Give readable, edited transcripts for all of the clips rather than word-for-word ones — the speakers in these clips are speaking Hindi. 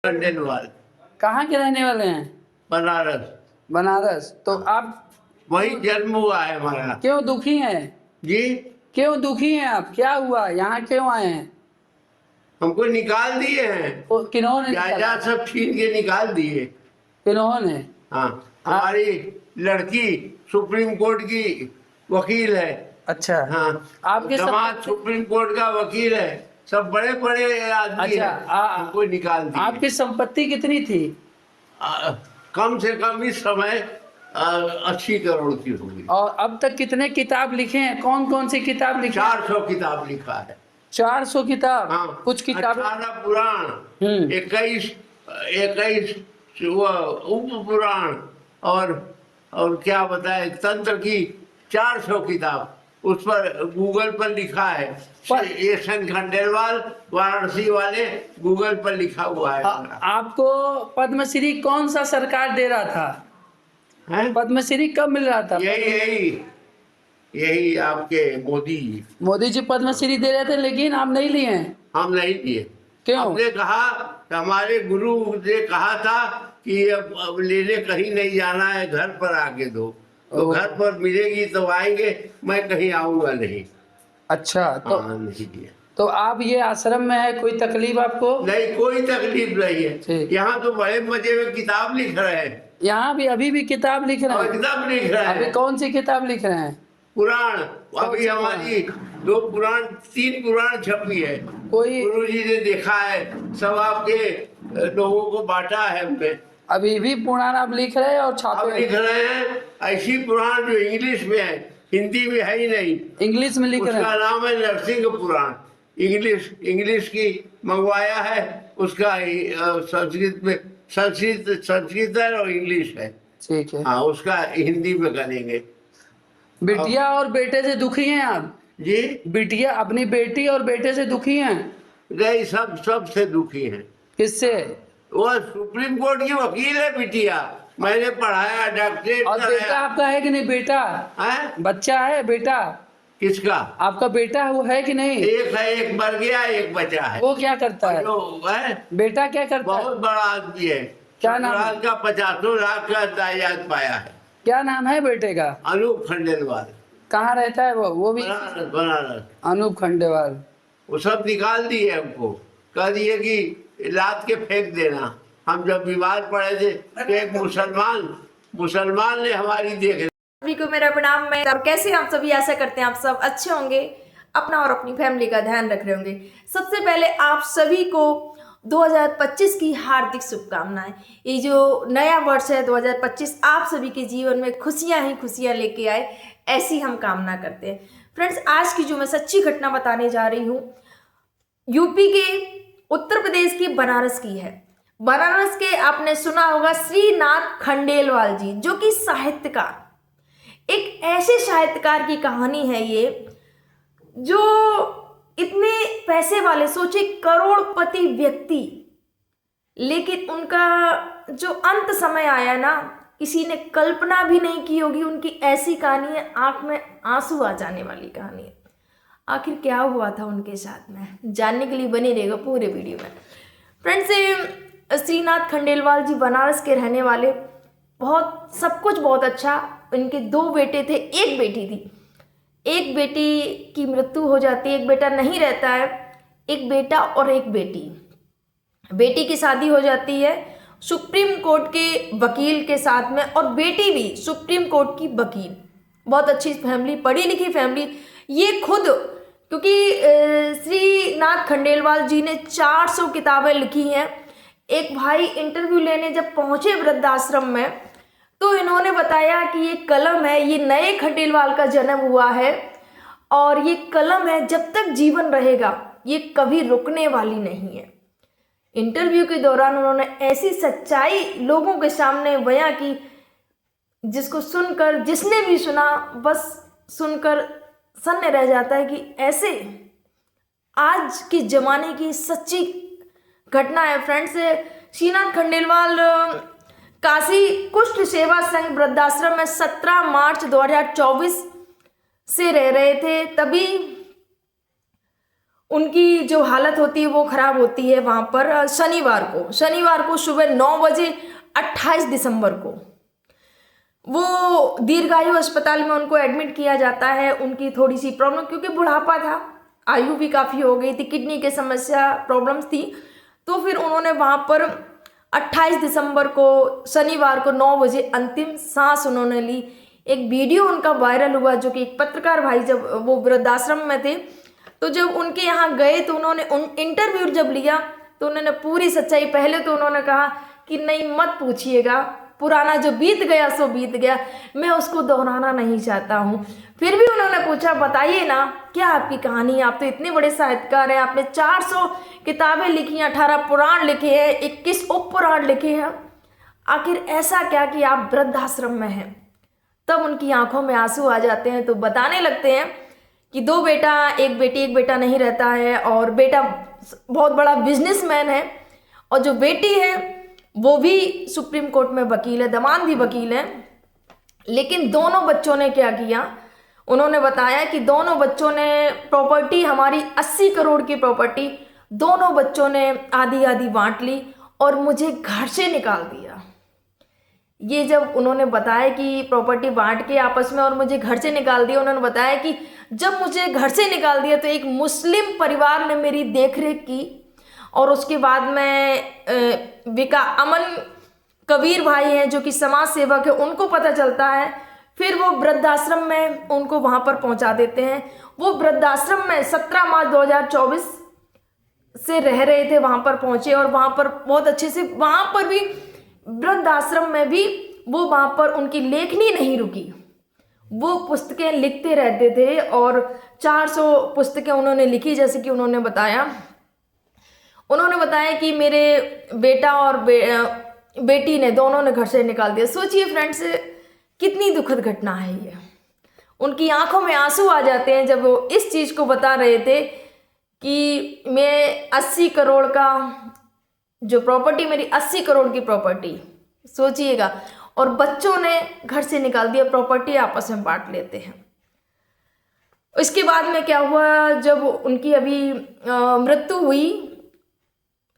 खंडेलवाल। कहाँ के रहने वाले हैं? बनारस। बनारस। तो आप वही जन्म हुआ है हमारा। क्यों दुखी हैं? जी, क्यों दुखी हैं आप? क्या हुआ? यहाँ क्यों आए हैं? हमको निकाल दिए हैं, किन्होंने निकाला? जायदाद सब छीन के निकाल दिए। किन्होंने? हाँ, हमारी लड़की सुप्रीम कोर्ट की वकील है। अच्छा। हाँ, आपके दामाद सुप्रीम कोर्ट का वकील है। सब बड़े बड़े आदमी अच्छा, हैं, हमको निकाल दिए। आपकी संपत्ति कितनी थी? कम से कम इस समय 80 करोड़ की होगी। और अब तक कितने किताब लिखे हैं? कौन कौन सी किताब लिखे? 400 किताब लिखा है। 400 किताब? हाँ, कुछ किताब 18 पुराण, 21 उप पुराण और क्या बताए तंत्र की 400 किताब उस पर गूगल पर लिखा है। ये सन खंडेलवाल वाराणसी वाले गूगल पर लिखा हुआ है। आपको पद्मश्री कौन सा सरकार दे रहा था? पद्मश्री कब मिल रहा था? यही आपके मोदी जी पद्मश्री दे रहे थे, लेकिन आप नहीं लिए हैं। हम नहीं दिए। क्यों? हमने कहा, हमारे गुरु ने कहा था कि अब लेने कहीं नहीं जाना है, घर पर आके दो। तो घर पर मिलेगी तो आएंगे, मैं कहीं आऊंगा नहीं। अच्छा, तो नहीं दिया। तो आप ये आश्रम में है, कोई तकलीफ आपको? नहीं, कोई तकलीफ नहीं है। यहाँ तो बड़े मजे में किताब लिख रहे हैं। यहाँ भी अभी भी किताब लिख रहे हैं? किताब लिख रहे हैं। अभी कौन सी किताब लिख रहे हैं? पुराण। अभी हमारी 3 पुराण छपी है। कोई गुरु जी ने देखा है, सब आपके लोगों को बांटा है हमने। अभी भी पुराण आप लिख रहे हैं और छापे लिख रहे हैं। ऐसी पुराण जो इंग्लिश में है, हिंदी में है ही नहीं। इंग्लिश में लिख रहे हैं। उसका नाम है नरसिंह पुराण। इंग्लिश की मंगवाया है। उसका संस्कृत में संस्कृत है और इंग्लिश है। ठीक है। हाँ, उसका हिंदी में करेंगे। बिटिया और बेटे से दुखी हैं आप? जी, बिटिया अपनी बेटी और बेटे से दुखी हैं? नहीं, सब से दुखी हैं। किससे? वो सुप्रीम कोर्ट की वकील है बिटिया। मैंने पढ़ाया, डॉक्टरेट और बेटा आपका है कि नहीं? बेटा है? बच्चा है? बेटा किसका? आपका बेटा वो है कि नहीं? एक है, एक मर गया, एक बचा है। वो क्या करता है? है बेटा क्या करता है? बहुत बड़ा आदमी है। क्या नाम है? का 50 लाख का जायदाद पाया है। क्या नाम है बेटे का? अनूप खंडेलवाल। कहाँ रहता है वो भी? बनारस। अनूप खंडेलवाल। वो सब निकाल दिए हमको, कह दिए कि लाद के फेंक देना। हम जब बीमार पड़े थे तो एक मुसलमान ने हमारी देख। सभी को मेरा प्रणाम। मैं और कैसे आप सभी, आशा करते हैं आप सब अच्छे होंगे, अपना और अपनी फैमिली का ध्यान रख रहे होंगे। सबसे पहले आप सभी को 2025 की हार्दिक शुभकामनाएं। ये जो नया वर्ष है 2025, आप सभी के जीवन में खुशियां ही खुशियां लेके आए, ऐसी हम कामना करते हैं। फ्रेंड्स, आज की जो मैं सच्ची घटना बताने जा रही हूँ, यूपी के उत्तर प्रदेश की बनारस की है। बनारस के आपने सुना होगा श्रीनाथ खंडेलवाल जी, जो कि साहित्यकार, एक ऐसे साहित्यकार की कहानी है ये, जो इतने पैसे वाले, सोचे करोड़पति व्यक्ति, लेकिन उनका जो अंत समय आया ना, किसी ने कल्पना भी नहीं की होगी। उनकी ऐसी कहानी है, आंख में आंसू आ जाने वाली कहानी है। आखिर क्या हुआ था उनके साथ में, जानने के लिए बने रहेगा पूरे वीडियो में। फ्रेंड्स, श्रीनाथ खंडेलवाल जी बनारस के रहने वाले, बहुत सब कुछ बहुत अच्छा। इनके 2 बेटे थे, एक बेटी थी। एक बेटी की मृत्यु हो जाती है, एक बेटा नहीं रहता है। एक बेटा और एक बेटी। बेटी की शादी हो जाती है सुप्रीम कोर्ट के वकील के साथ में, और बेटी भी सुप्रीम कोर्ट की वकील। बहुत अच्छी फैमिली, पढ़ी लिखी फैमिली। ये खुद, क्योंकि श्रीनाथ खंडेलवाल जी ने 400 किताबें लिखी हैं। एक भाई इंटरव्यू लेने जब पहुंचे वृद्धाश्रम में, तो इन्होंने बताया कि ये कलम है, ये नए खंडेलवाल का जन्म हुआ है, और ये कलम है, जब तक जीवन रहेगा ये कभी रुकने वाली नहीं है। इंटरव्यू के दौरान उन्होंने ऐसी सच्चाई लोगों के सामने बयां की, जिसको सुनकर, जिसने भी सुना, बस सुनकर सन्न रह जाता है कि ऐसे आज के जमाने की सच्ची घटना है। फ्रेंड्स, श्रीनाथ खंडेलवाल काशी कुष्ठ सेवा संघ वृद्धाश्रम में 17 मार्च 2024 से रह रहे थे। तभी उनकी जो हालत होती है वो ख़राब होती है वहाँ पर शनिवार को सुबह 9 बजे 28 दिसंबर को वो दीर्घायु अस्पताल में उनको एडमिट किया जाता है। उनकी थोड़ी सी प्रॉब्लम, क्योंकि बुढ़ापा था, आयु भी काफ़ी हो गई थी, किडनी की समस्या प्रॉब्लम्स थी, तो फिर उन्होंने वहाँ पर 28 दिसंबर को शनिवार को 9 बजे अंतिम सांस उन्होंने ली। एक वीडियो उनका वायरल हुआ, जो कि एक पत्रकार भाई जब वो वृद्धाश्रम में थे, तो जब उनके यहाँ गए तो उन्होंने इंटरव्यू जब लिया तो उन्होंने पूरी सच्चाई, पहले तो उन्होंने कहा कि नहीं मत पूछिएगा, पुराना जो बीत गया सो बीत गया, मैं उसको दोहराना नहीं चाहता हूँ। फिर भी उन्होंने पूछा बताइए ना क्या आपकी कहानी है, आप तो इतने बड़े साहित्यकार हैं, आपने 400 किताबें लिखी हैं, 18 पुराण लिखे हैं, 21 उपपुराण लिखे हैं, आखिर ऐसा क्या कि आप वृद्धाश्रम में हैं। तब उनकी आंखों में आंसू आ जाते हैं, तो बताने लगते हैं कि 2 बेटा, एक बेटा नहीं रहता है, और बेटा बहुत बड़ा बिजनेसमैन है, और जो बेटी है वो भी सुप्रीम कोर्ट में वकील है, दामाद भी वकील है। लेकिन दोनों बच्चों ने क्या किया, उन्होंने बताया कि दोनों बच्चों ने प्रॉपर्टी, हमारी 80 करोड़ की प्रॉपर्टी दोनों बच्चों ने आधी आधी बांट ली और मुझे घर से निकाल दिया। ये जब उन्होंने बताया कि प्रॉपर्टी बांट के आपस में और मुझे घर से निकाल दिया, उन्होंने बताया कि जब मुझे घर से निकाल दिया तो एक मुस्लिम परिवार ने मेरी देखरेख की, और उसके बाद में विका अमन कबीर भाई हैं जो कि समाज सेवक है, उनको पता चलता है, फिर वो वृद्धाश्रम में उनको वहाँ पर पहुँचा देते हैं। वो वृद्धाश्रम में 17 मार्च 2024 से रह रहे थे, वहाँ पर पहुँचे और वहाँ पर बहुत अच्छे से, वहाँ पर भी वृद्धाश्रम में भी वो वहाँ पर उनकी लेखनी नहीं रुकी, वो पुस्तकें लिखते रहते थे और 400 पुस्तकें उन्होंने लिखी। जैसे कि उन्होंने बताया कि मेरे बेटा और बेटी ने, दोनों ने घर से निकाल दिया। सोचिए फ्रेंड्स, कितनी दुखद घटना है ये। उनकी आंखों में आंसू आ जाते हैं जब वो इस चीज़ को बता रहे थे कि मैं 80 करोड़ का जो प्रॉपर्टी, मेरी 80 करोड़ की प्रॉपर्टी, सोचिएगा, और बच्चों ने घर से निकाल दिया, प्रॉपर्टी आपस में बांट लेते हैं। इसके बाद में क्या हुआ, जब उनकी अभी मृत्यु हुई,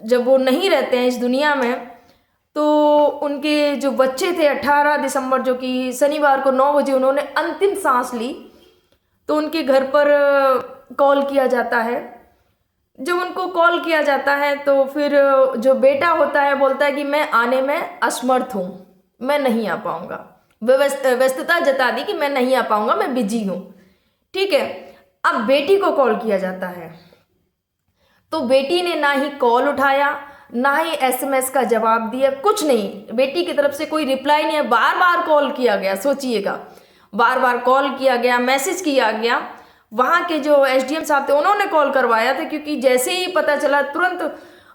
जब वो नहीं रहते हैं इस दुनिया में, तो उनके जो बच्चे थे 18 दिसंबर जो कि शनिवार को 9 बजे उन्होंने अंतिम सांस ली, तो उनके घर पर कॉल किया जाता है। जब उनको कॉल किया जाता है तो फिर जो बेटा होता है बोलता है कि मैं आने में असमर्थ हूँ, मैं नहीं आ पाऊँगा, व्यस्तता जता दी कि मैं नहीं आ पाऊँगा, मैं बिजी हूँ। ठीक है, अब बेटी को कॉल किया जाता है, तो बेटी ने ना ही कॉल उठाया, ना ही SMS का जवाब दिया, कुछ नहीं, बेटी की तरफ से कोई रिप्लाई नहीं है। बार बार कॉल किया गया, सोचिएगा, बार बार कॉल किया गया, मैसेज किया गया। वहाँ के जो SDM साहब थे उन्होंने कॉल करवाया था, क्योंकि जैसे ही पता चला तुरंत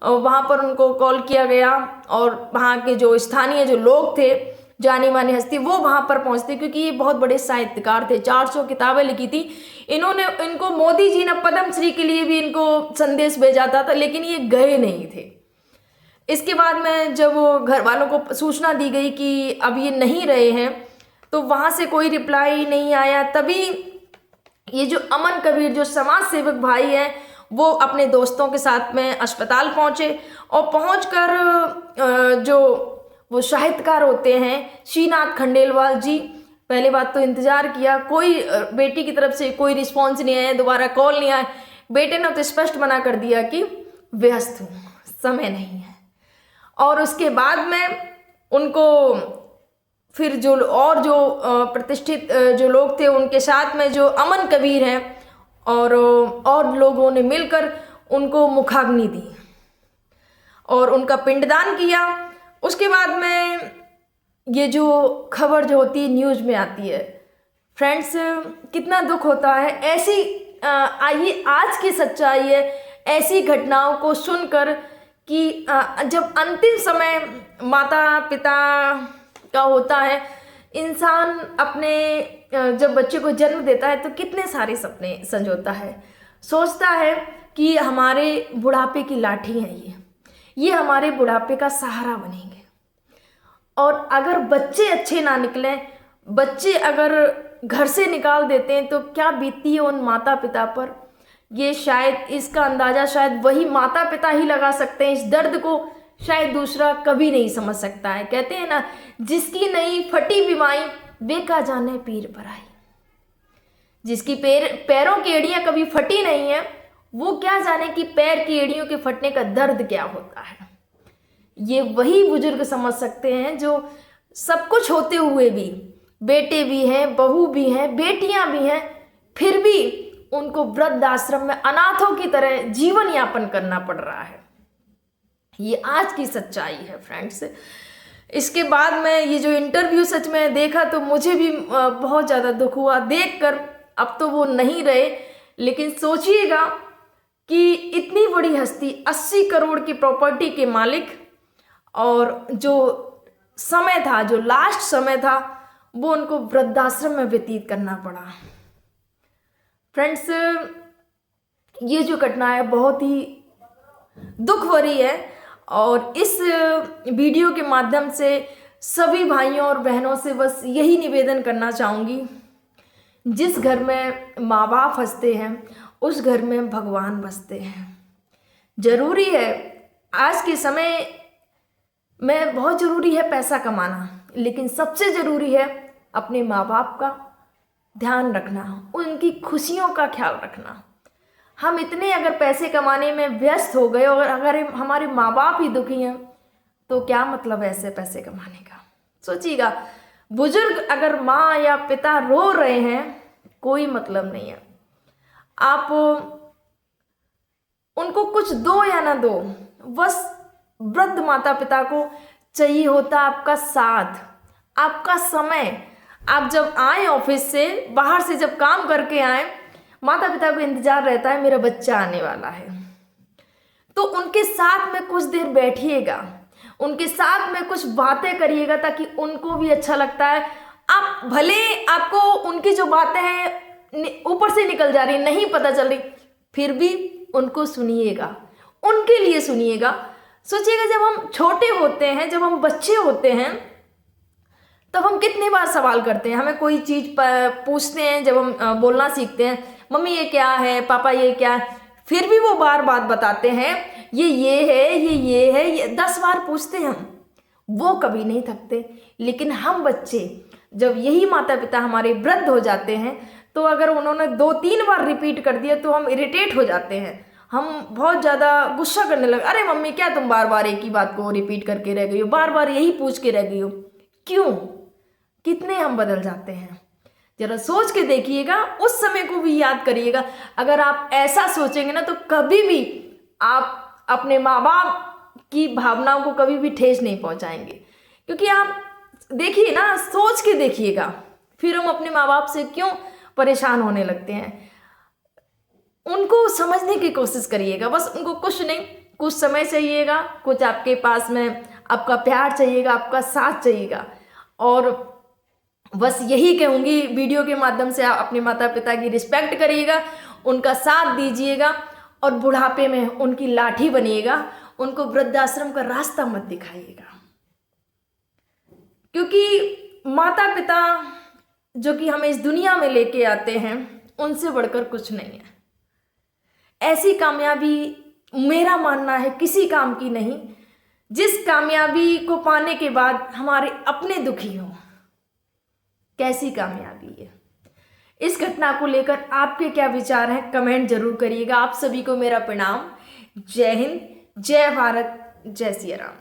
वहाँ पर उनको कॉल किया गया, और वहाँ के जो स्थानीय जो लोग थे, जानी मानी हस्ती, वो वहाँ पर पहुँचते, क्योंकि ये बहुत बड़े साहित्यकार थे, 400 किताबें लिखी थी इनको मोदी जी ने पद्मश्री के लिए भी इनको संदेश भेजा था, लेकिन ये गए नहीं थे। इसके बाद में जब वो घर वालों को सूचना दी गई कि अब ये नहीं रहे हैं, तो वहाँ से कोई रिप्लाई नहीं आया। तभी ये जो अमन कबीर, जो समाज सेवक भाई हैं, वो अपने दोस्तों के साथ में अस्पताल पहुँचे, और पहुँचकर जो वो साहित्यकार होते हैं श्रीनाथ खंडेलवाल जी, पहले बात तो इंतज़ार किया, कोई बेटी की तरफ से कोई रिस्पॉन्स नहीं आया, दोबारा कॉल नहीं आया। बेटे ने तो स्पष्ट मना कर दिया कि व्यस्त हूँ, समय नहीं है। और उसके बाद में उनको फिर जो प्रतिष्ठित जो लोग थे, उनके साथ में जो अमन कबीर हैं और लोगों ने मिलकर उनको मुखाग्नि दी और उनका पिंडदान किया। उसके बाद में ये जो खबर जो होती है न्यूज़ में आती है, फ्रेंड्स कितना दुख होता है। ऐसी आइए आज की सच्चाई है, ऐसी घटनाओं को सुनकर कि जब अंतिम समय माता पिता का होता है, इंसान अपने जब बच्चे को जन्म देता है तो कितने सारे सपने संजोता है, सोचता है कि हमारे बुढ़ापे की लाठी है ये हमारे बुढ़ापे का सहारा बनेंगे। और अगर बच्चे अच्छे ना निकलें, बच्चे अगर घर से निकाल देते हैं तो क्या बीतती है उन माता पिता पर, ये शायद इसका अंदाज़ा शायद वही माता पिता ही लगा सकते हैं। इस दर्द को शायद दूसरा कभी नहीं समझ सकता है। कहते हैं ना, जिसकी नहीं फटी बीमारी बेका जाने पीर भराई। जिसकी पैरों की एड़ियाँ कभी फटी नहीं है, वो क्या जाने कि पैर की एड़ियों के फटने का दर्द क्या होता है। ये वही बुजुर्ग समझ सकते हैं जो सब कुछ होते हुए भी, बेटे भी हैं, बहू भी हैं, बेटियां भी हैं, फिर भी उनको वृद्ध आश्रम में अनाथों की तरह जीवन यापन करना पड़ रहा है। ये आज की सच्चाई है फ्रेंड्स। इसके बाद मैं ये जो इंटरव्यू सच में देखा तो मुझे भी बहुत ज़्यादा दुख हुआ देखकर। अब तो वो नहीं रहे, लेकिन सोचिएगा कि इतनी बड़ी हस्ती, 80 करोड़ की प्रॉपर्टी के मालिक, और जो समय था, जो लास्ट समय था, वो उनको वृद्धाश्रम में व्यतीत करना पड़ा। फ्रेंड्स, ये जो घटना है बहुत ही दुख भरी है, और इस वीडियो के माध्यम से सभी भाइयों और बहनों से बस यही निवेदन करना चाहूँगी, जिस घर में माँ बाप हंसते हैं उस घर में भगवान बसते हैं। जरूरी है आज के समय में, बहुत ज़रूरी है पैसा कमाना, लेकिन सबसे ज़रूरी है अपने माँ बाप का ध्यान रखना, उनकी खुशियों का ख्याल रखना। हम इतने अगर पैसे कमाने में व्यस्त हो गए और अगर हमारे माँ बाप ही दुखी हैं तो क्या मतलब ऐसे पैसे कमाने का। सोचिएगा, बुजुर्ग अगर माँ या पिता रो रहे हैं कोई मतलब नहीं है। आप उनको कुछ दो या ना दो, बस वृद्ध माता पिता को चाहिए होता आपका साथ, आपका समय। आप जब आए ऑफिस से, बाहर से जब काम करके आए, माता पिता को इंतजार रहता है मेरा बच्चा आने वाला है, तो उनके साथ में कुछ देर बैठिएगा, उनके साथ में कुछ बातें करिएगा, ताकि उनको भी अच्छा लगता है। आप भले आपको उनकी जो बातें हैं ऊपर से निकल जा रही, नहीं पता चल रही, फिर भी उनको सुनिएगा, उनके लिए सुनिएगा। सोचिएगा, जब हम छोटे होते हैं, जब हम बच्चे होते हैं, तब हम कितनी बार सवाल करते हैं। हमें कोई चीज़ पूछते हैं, जब हम बोलना सीखते हैं, मम्मी ये क्या है, पापा ये क्या है, फिर भी वो बार बात बताते हैं, ये है, ये है, ये 10 बार पूछते हैं हम, वो कभी नहीं थकते। लेकिन हम बच्चे, जब यही माता पिता हमारे वृद्ध हो जाते हैं, तो अगर उन्होंने 2-3 बार रिपीट कर दिया तो हम इरिटेट हो जाते हैं, हम बहुत ज़्यादा गुस्सा करने लगे। अरे मम्मी, क्या तुम बार बार एक ही बात को रिपीट करके रह गई हो, बार बार यही पूछ के रह गई हो, क्यों? कितने हम बदल जाते हैं। जरा सोच के देखिएगा, उस समय को भी याद करिएगा। अगर आप ऐसा सोचेंगे ना, तो कभी भी आप अपने माँ बाप की भावनाओं को कभी भी ठेस नहीं पहुंचाएंगे। क्योंकि आप देखिए ना, सोच के देखिएगा, फिर हम अपने माँ बाप से क्यों परेशान होने लगते हैं। उनको समझने की कोशिश करिएगा, बस उनको कुछ नहीं, कुछ समय चाहिएगा, कुछ आपके पास में आपका प्यार चाहिएगा, आपका साथ चाहिएगा। और बस यही कहूँगी, वीडियो के माध्यम से आप अपने माता पिता की रिस्पेक्ट करिएगा, उनका साथ दीजिएगा, और बुढ़ापे में उनकी लाठी बनिएगा, उनको वृद्धाश्रम का रास्ता मत दिखाइएगा। क्योंकि माता पिता जो कि हमें इस दुनिया में लेके आते हैं, उनसे बढ़कर कुछ नहीं है। ऐसी कामयाबी मेरा मानना है किसी काम की नहीं, जिस कामयाबी को पाने के बाद हमारे अपने दुखी हों। कैसी कामयाबी है। इस घटना को लेकर आपके क्या विचार हैं, कमेंट जरूर करिएगा। आप सभी को मेरा प्रणाम। जय हिंद, जय भारत, जय सिया राम।